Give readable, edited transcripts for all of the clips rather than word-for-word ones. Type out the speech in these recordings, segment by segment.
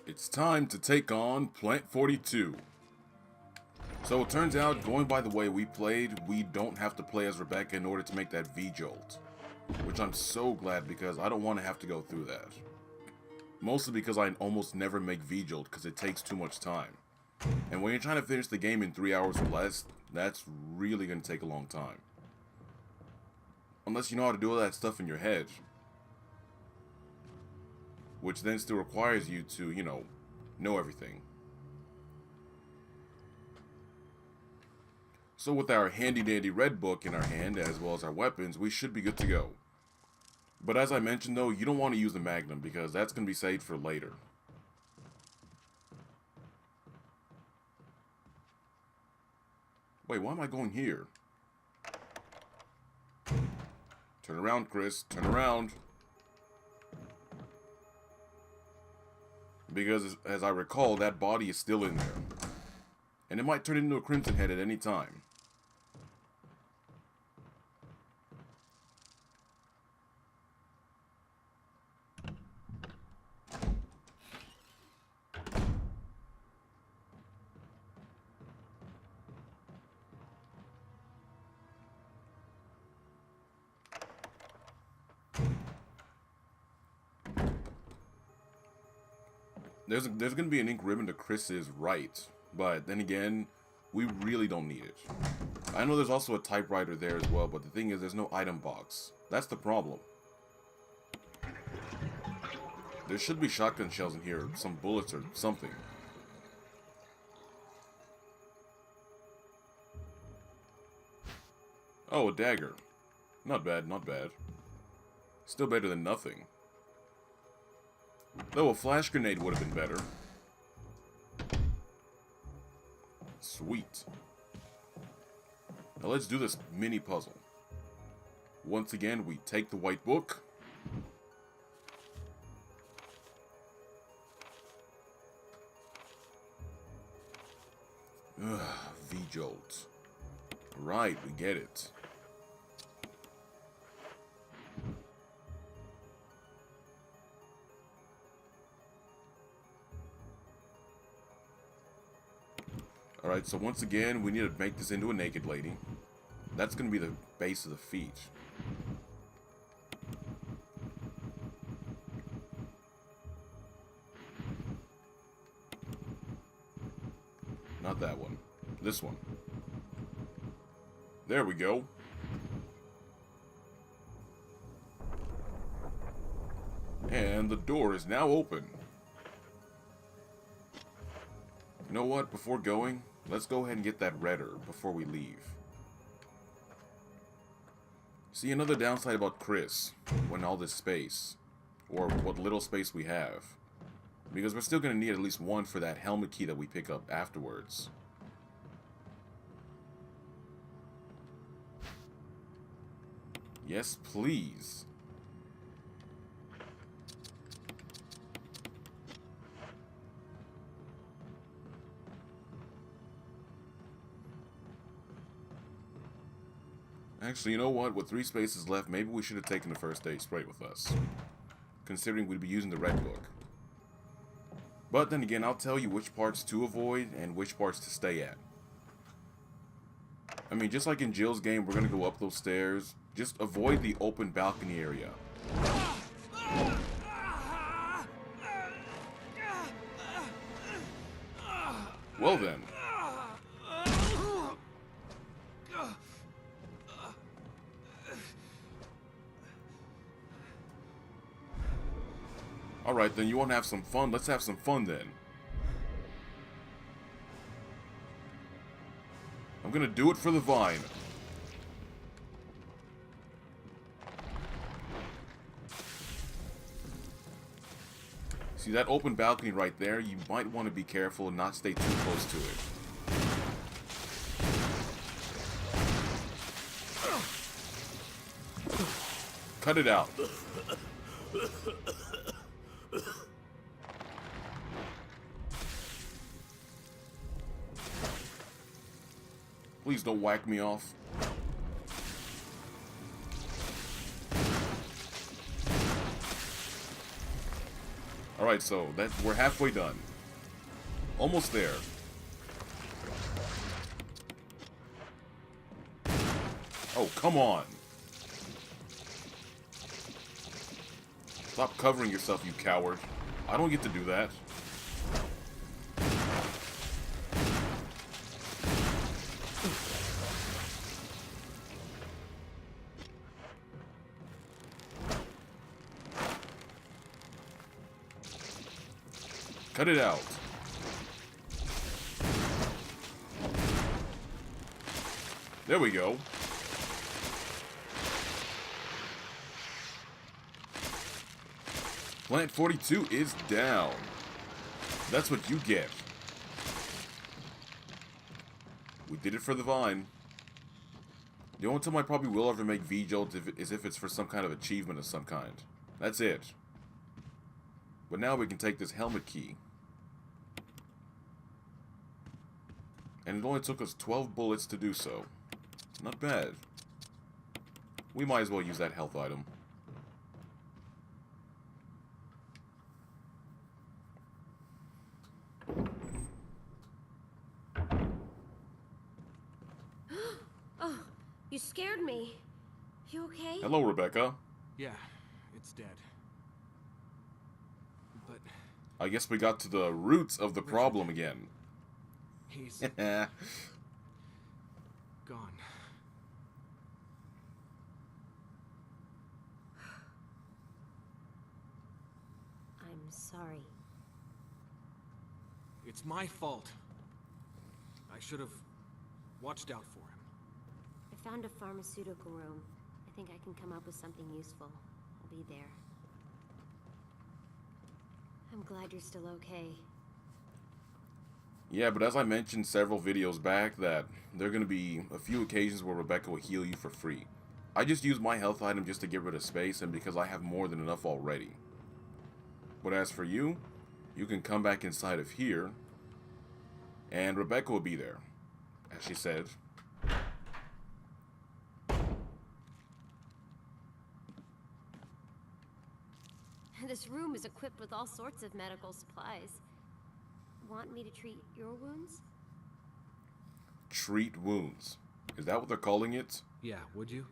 It's time to take on Plant 42. So it turns out, going by the way we played, we don't have to play as Rebecca in order to make that V-Jolt. Which I'm so glad, because I don't want to have to go through that. Mostly because I almost never make V-Jolt because it takes too much time. And when you're trying to finish the game in 3 hours or less, that's really going to take a long time. Unless you know how to do all that stuff in your head. Which then still requires you to, you know everything. So with our handy dandy red book in our hand, as well as our weapons, we should be good to go. But as I mentioned though, you don't want to use the Magnum, because that's going to be saved for later. Wait, why am I going here? Turn around, Chris. Turn around. Because, as I recall, that body is still in there. And it might turn into a Crimson Head at any time. There's going to be an ink ribbon to Chris's right, but then again, we really don't need it. I know there's also a typewriter there as well, but the thing is, there's no item box. That's the problem. There should be shotgun shells in here, some bullets or something. Oh, a dagger. Not bad, not bad. Still better than nothing. Though a flash grenade would have been better. Sweet. Now let's do this mini puzzle. Once again, we take the white book. V-Jolt. Right, we get it. Alright, so once again, we need to make this into a naked lady. That's going to be the base of the feet. Not that one. This one. There we go. And the door is now open. You know what? Before going, let's go ahead and get that redder before we leave. See, another downside about Chris, when all this space, or what little space we have, because we're still going to need at least one for that helmet key that we pick up afterwards. Yes, please. Actually, you know what? With 3 spaces left, maybe we should have taken the first aid spray with us. Considering we'd be using the red book. But then again, I'll tell you which parts to avoid and which parts to stay at. I mean, just like in Jill's game, we're going to go up those stairs. Just avoid the open balcony area. Well then. Alright, then you want to have some fun? Let's have some fun then. I'm gonna do it for the vine. See that open balcony right there? You might want to be careful and not stay too close to it. Cut it out. Please don't whack me off. Alright, so we're halfway done. Almost there. Oh, come on. Stop covering yourself, you coward. I don't get to do that. Cut it out. There we go. Plant 42 is down. That's what you get. We did it for the vine. The only time I probably will ever make V-Jolt is if it's for some kind of achievement of some kind. That's it. But now we can take this helmet key. And it only took us 12 bullets to do so. Not bad. We might as well use that health item. Oh, you scared me. You okay? Hello, Rebecca. Yeah, it's dead. But I guess we got to the roots of the problem again. he's gone. I'm sorry. It's my fault. I should have watched out for him. I found a pharmaceutical room. I think I can come up with something useful. I'll be there. I'm glad you're still okay. Yeah, but as I mentioned several videos back, that there are going to be a few occasions where Rebecca will heal you for free. I just use my health item just to get rid of space and because I have more than enough already. But as for you, you can come back inside of here, and Rebecca will be there, as she said. This room is equipped with all sorts of medical supplies. Want me to treat your wounds? Treat wounds. Is that what they're calling it? Yeah, would you?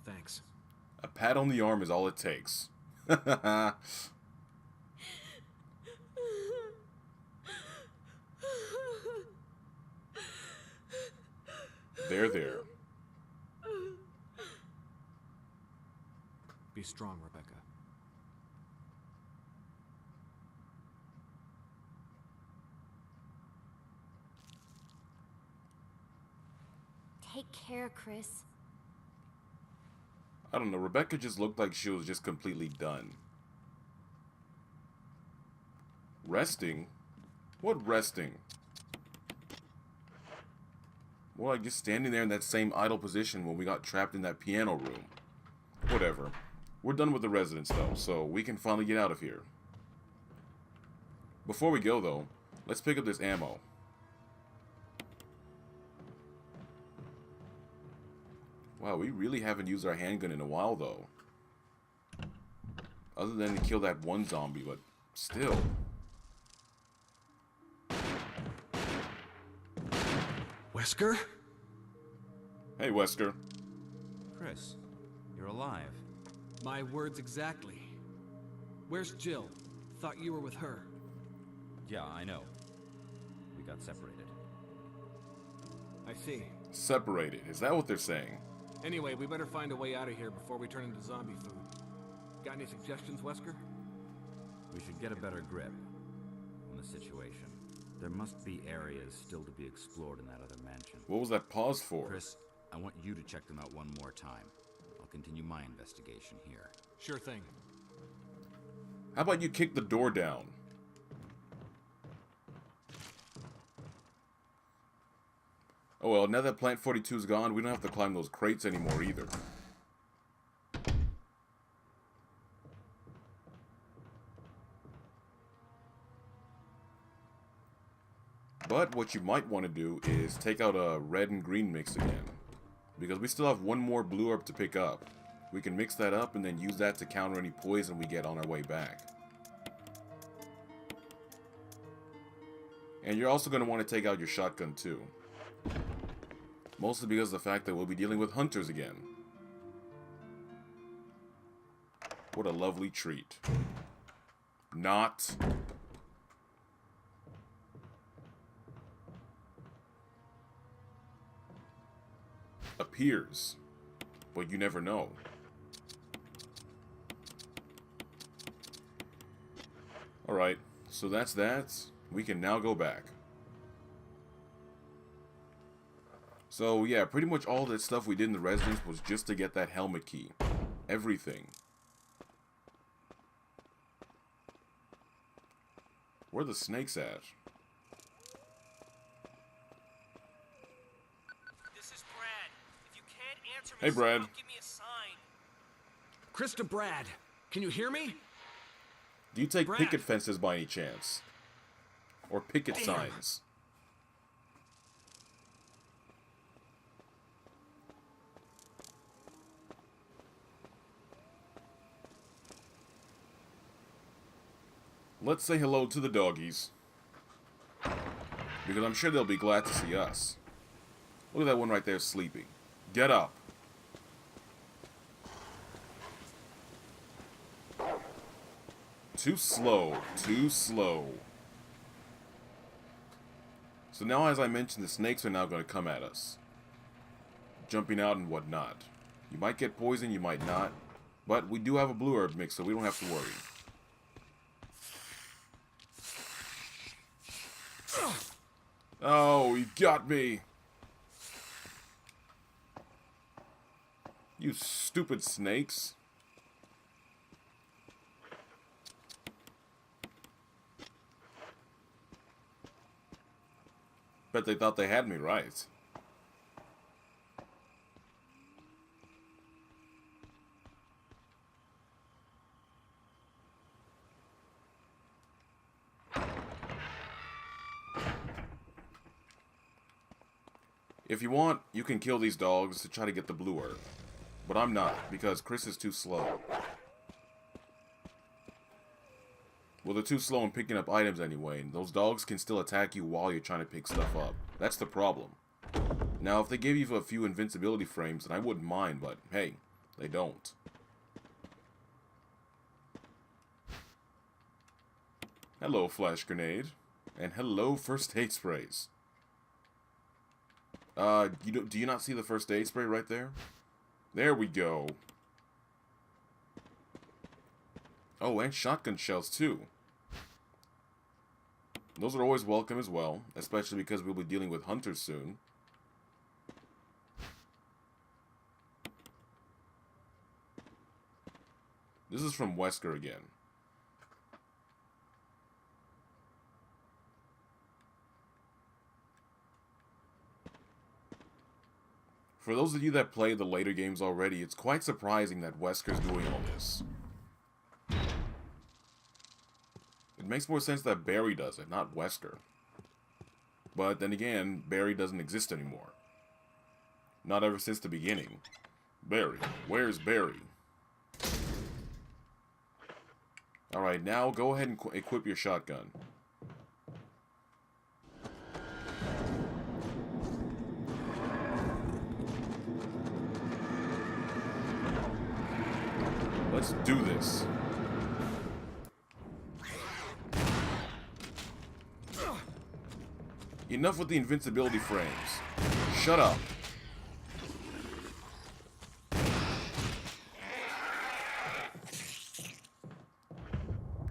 Thanks. A pat on the arm is all it takes. There. Be strong, Rebecca. Take care, Chris. I don't know, Rebecca just looked like she was just completely done. Resting? What resting? Well, like just standing there in that same idle position when we got trapped in that piano room. Whatever. We're done with the residents though, so we can finally get out of here. Before we go though, let's pick up this ammo. Wow, we really haven't used our handgun in a while though. Other than to kill that one zombie, but still. Wesker? Hey, Wesker. Chris, you're alive. My words exactly. Where's Jill? Thought you were with her. Yeah, I know. We got separated. I see. Separated. Is that what they're saying? Anyway, we better find a way out of here before we turn into zombie food. Got any suggestions, Wesker? We should get a better grip on the situation. There must be areas still to be explored in that other mansion. What was that pause for? Chris, I want you to check them out one more time. I'll continue my investigation here. Sure thing. How about you kick the door down? Oh well, now that Plant 42 is gone, we don't have to climb those crates anymore either. But what you might want to do is take out a red and green mix again. because we still have one more blue herb to pick up. We can mix that up and then use that to counter any poison we get on our way back. And you're also going to want to take out your shotgun too. Mostly because of the fact that we'll be dealing with hunters again. What a lovely treat. Not. Appears. But you never know. Alright, so that's that. We can now go back. So yeah, pretty much all that stuff we did in the residence was just to get that helmet key. Everything. Where are the snakes at? This is Brad. If you can't answer me, Hey, Brad. somehow give me a sign. Krista, Brad, can you hear me? Do you take Brad. picket fences by any chance? Or picket Damn. signs? Let's say hello to the doggies. Because I'm sure they'll be glad to see us. Look at that one right there sleeping. Get up. Too slow. Too slow. So now, as I mentioned, the snakes are now going to come at us. Jumping out and whatnot. You might get poisoned, you might not. But we do have a blue herb mix, so we don't have to worry. Oh, you got me! You stupid snakes. Bet they thought they had me right. If you want, you can kill these dogs to try to get the blue herb. But I'm not, because Chris is too slow. Well, they're too slow in picking up items anyway, and those dogs can still attack you while you're trying to pick stuff up. That's the problem. Now, if they gave you a few invincibility frames, then I wouldn't mind, but hey, they don't. Hello, flash grenade. And hello, first aid sprays. Do you not see the first aid spray right there? There we go. Oh, and shotgun shells too. Those are always welcome as well, especially because we'll be dealing with hunters soon. This is from Wesker again. For those of you that play the later games already, it's quite surprising that Wesker's doing all this. It makes more sense that Barry does it, not Wesker. But then again, Barry doesn't exist anymore. Not ever since the beginning. Barry, where's Barry? Alright, now go ahead and equip your shotgun. Let's do this. Enough with the invincibility frames. Shut up.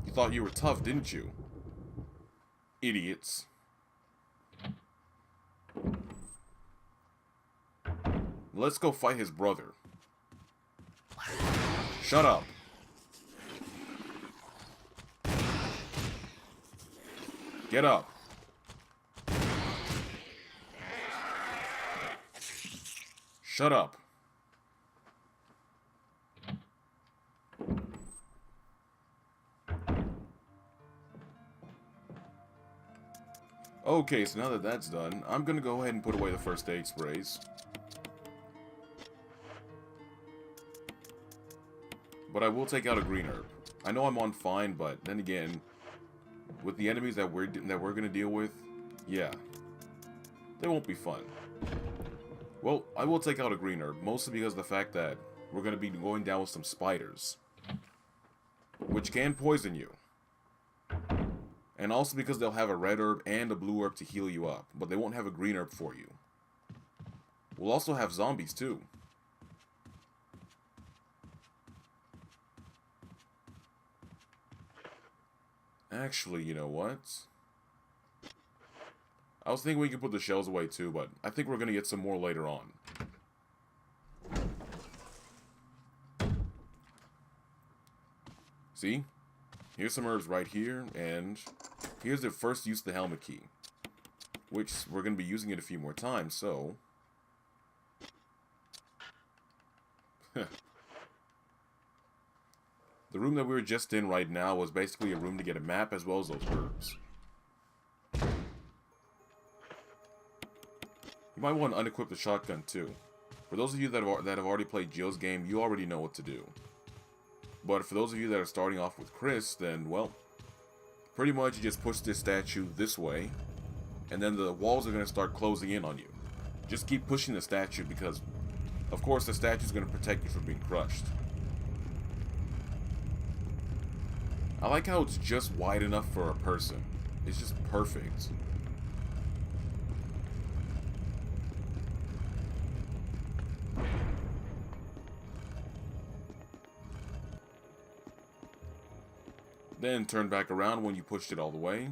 You thought you were tough, didn't you? Idiots. Let's go fight his brother. Shut up. Get up. Shut up. Okay, so now that that's done, I'm gonna go ahead and put away the first aid sprays. But I will take out a green herb. I know I'm on fine, but then again, with the enemies that we're gonna deal with, yeah, they won't be fun. Well, I will take out a green herb, mostly because of the fact that we're gonna be going down with some spiders, which can poison you. And also because they'll have a red herb and a blue herb to heal you up, but they won't have a green herb for you. We'll also have zombies too. Actually, you know what? I was thinking we could put the shells away too, but I think we're going to get some more later on. See? Here's some herbs right here, and here's the first use of the helmet key. Which, we're going to be using it a few more times, so... The room that we were just in right now was basically a room to get a map as well as those herbs. You might want to unequip the shotgun too. For those of you that have already played Jill's game, you already know what to do. But for those of you that are starting off with Chris, then, well, pretty much you just push this statue this way, and then the walls are going to start closing in on you. Just keep pushing the statue because, of course, the statue is going to protect you from being crushed. I like how it's just wide enough for a person. It's just perfect. Then turn back around when you pushed it all the way.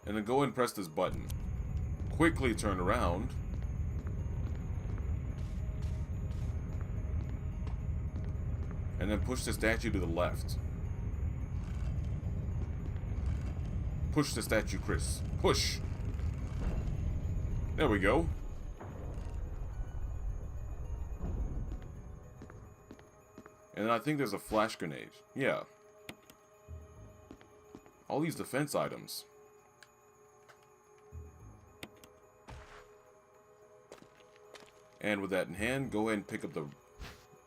And then go ahead and press this button. Quickly turn around. And then push the statue to the left. Push the statue, Chris. Push! There we go. And then I think there's a flash grenade. Yeah. All these defense items. And with that in hand, go ahead and pick up the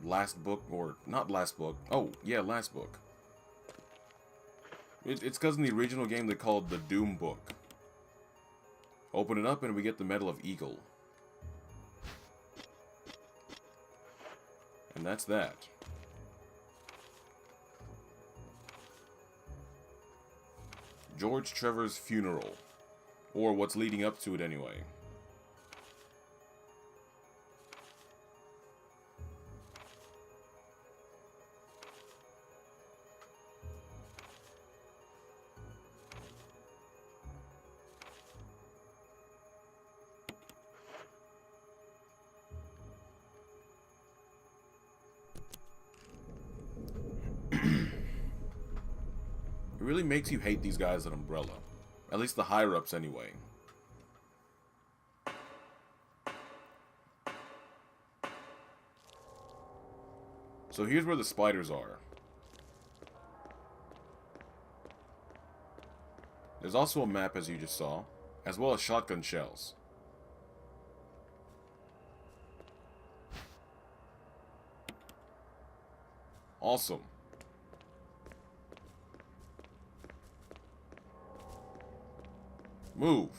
last book, or not last book. Oh, yeah, last book. It's because in the original game they called the Doom book. Open it up and we get the Medal of Eagle. And that's that. George Trevor's funeral. Or what's leading up to it anyway. It really makes you hate these guys at Umbrella. At least the higher-ups anyway. So here's where the spiders are. There's also a map, as you just saw, as well as shotgun shells. Awesome. Move.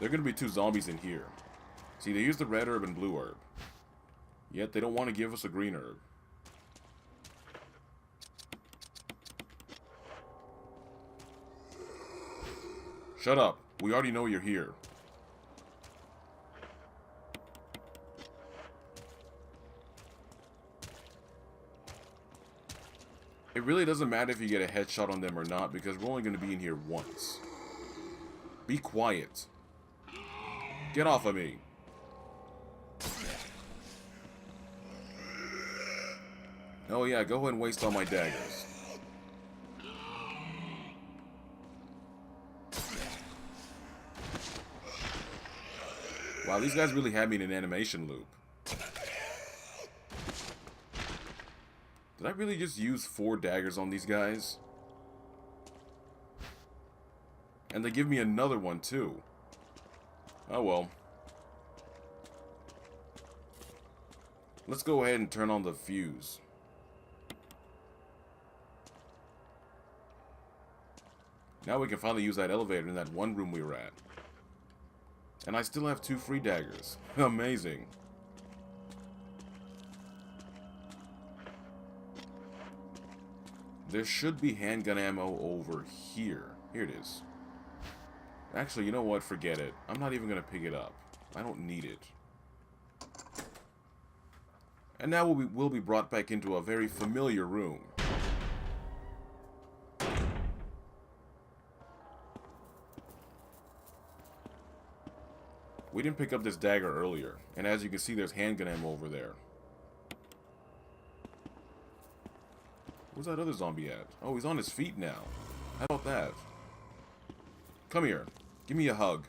There are going to be two zombies in here. See, they use the red herb and blue herb. Yet they don't want to give us a green herb. Shut up. We already know you're here. It really doesn't matter if you get a headshot on them or not, because we're only going to be in here once. Be quiet. Get off of me. Oh yeah, go ahead and waste all my daggers. Wow, these guys really had me in an animation loop. Did I really just use 4 daggers on these guys? And they give me another one, too. Oh, well. Let's go ahead and turn on the fuse. Now we can finally use that elevator in that one room we were at. And I still have 2 free daggers. Amazing. There should be handgun ammo over here. Here it is. Actually, you know what? Forget it. I'm not even going to pick it up. I don't need it. And now we'll be brought back into a very familiar room. We didn't pick up this dagger earlier. And as you can see, there's handgun ammo over there. Where's that other zombie at? Oh, he's on his feet now. How about that? Come here. Give me a hug.